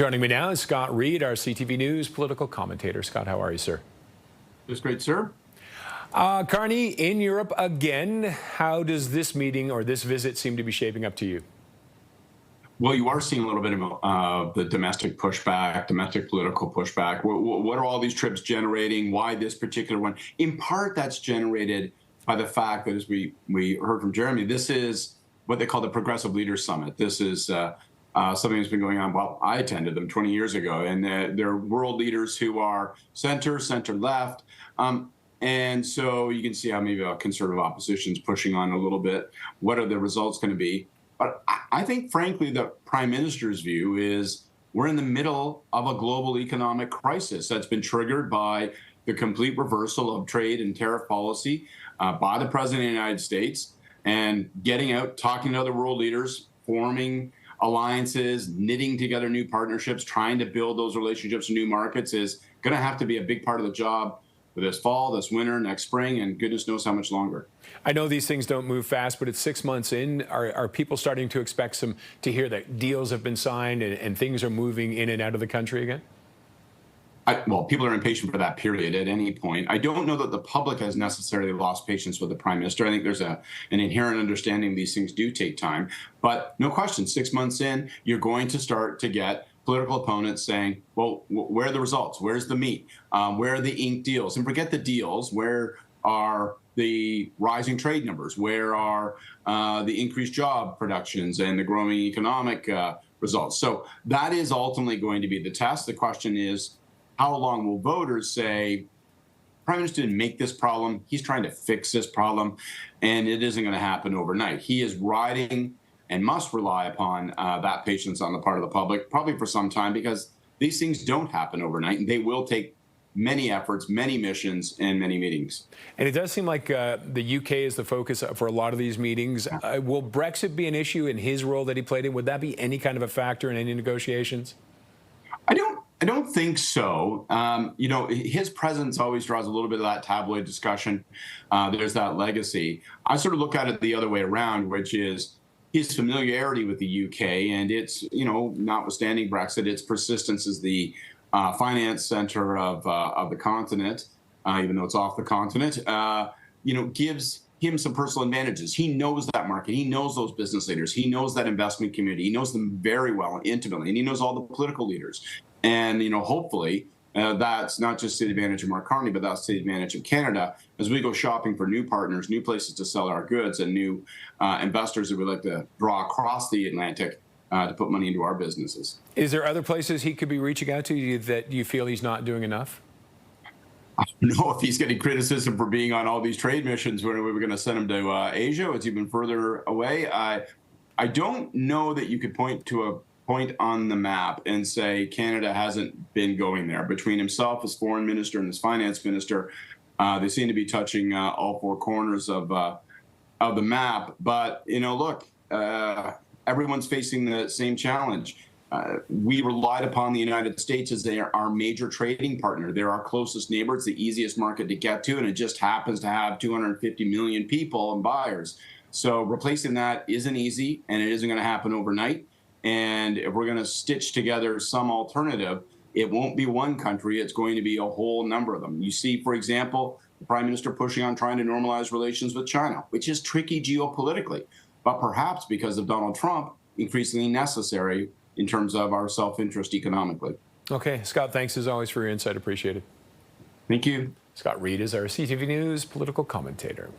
Joining me now is Scott Reid, our CTV News political commentator. Scott, how are you, sir? Just great, sir. Carney, in Europe again. How does this meeting or this visit seem to be shaping up to you? Well, you are seeing a little bit of the domestic pushback, domestic political pushback. What are all these trips generating? Why this particular one? In part, that's generated by the fact that, as we heard from Jeremy, this is what they call the Progressive Leaders Summit. This is something that's been going on. Well, I attended them 20 years ago, and they're world leaders who are center left. And so you can see how maybe a conservative opposition is pushing on a little bit. What are the results going to be? But I think, frankly, the Prime Minister's view is we're in the middle of a global economic crisis that's been triggered by the complete reversal of trade and tariff policy by the President of the United States, and getting out, talking to other world leaders, forming alliances, knitting together new partnerships, trying to build those relationships in new markets is going to have to be a big part of the job for this fall, this winter, next spring, and goodness knows how much longer. I know these things don't move fast, but it's 6 months in. Are people starting to expect to hear that deals have been signed and things are moving in and out of the country again? Well, people are impatient for that period at any point. I don't know that the public has necessarily lost patience with the Prime Minister. I think there's an inherent understanding these things do take time. But no question, 6 months in, you're going to start to get political opponents saying, well, where are the results? Where's the meat? Where are the ink deals? And forget the deals. Where are the rising trade numbers? Where are the increased job productions and the growing economic results? So that is ultimately going to be the test. The question is, how long will voters say, Prime Minister didn't make this problem, he's trying to fix this problem, and it isn't going to happen overnight. He is riding and must rely upon that patience on the part of the public, probably for some time, because these things don't happen overnight, and they will take many efforts, many missions, and many meetings. And it does seem like the UK is the focus for a lot of these meetings. Will Brexit be an issue in his role that he played in? Would that be any kind of a factor in any negotiations? I don't think so. You know, his presence always draws a little bit of that tabloid discussion. There's that legacy. I sort of look at it the other way around, which is his familiarity with the UK and its, you know, notwithstanding Brexit, its persistence as the finance center of the continent, even though it's off the continent, you know, gives him some personal advantages. He knows that market. He knows those business leaders. He knows that investment community. He knows them very well and intimately, and he knows all the political leaders. And, you know, hopefully that's not just to the advantage of Mark Carney, but that's to the advantage of Canada as we go shopping for new partners, new places to sell our goods, and new investors that would like to draw across the Atlantic to put money into our businesses. Is there other places he could be reaching out to that you feel he's not doing enough? I don't know if he's getting criticism for being on all these trade missions. When we were going to send him to Asia, it's even further away. I don't know that you could point to a point on the map and say Canada hasn't been going there. Between himself as foreign minister and as finance minister, they seem to be touching all four corners of the map. But, you know, look, everyone's facing the same challenge. We relied upon the United States as our major trading partner. They're our closest neighbor. It's the easiest market to get to, and it just happens to have 250 million people and buyers. So replacing that isn't easy, and it isn't going to happen overnight. And if we're going to stitch together some alternative, it won't be one country. It's going to be a whole number of them. You see, for example, the Prime Minister pushing on trying to normalize relations with China, which is tricky geopolitically, but perhaps because of Donald Trump, increasingly necessary in terms of our self-interest economically. Okay, Scott, thanks as always for your insight. Appreciate it. Thank you. Scott Reid is our CTV News political commentator.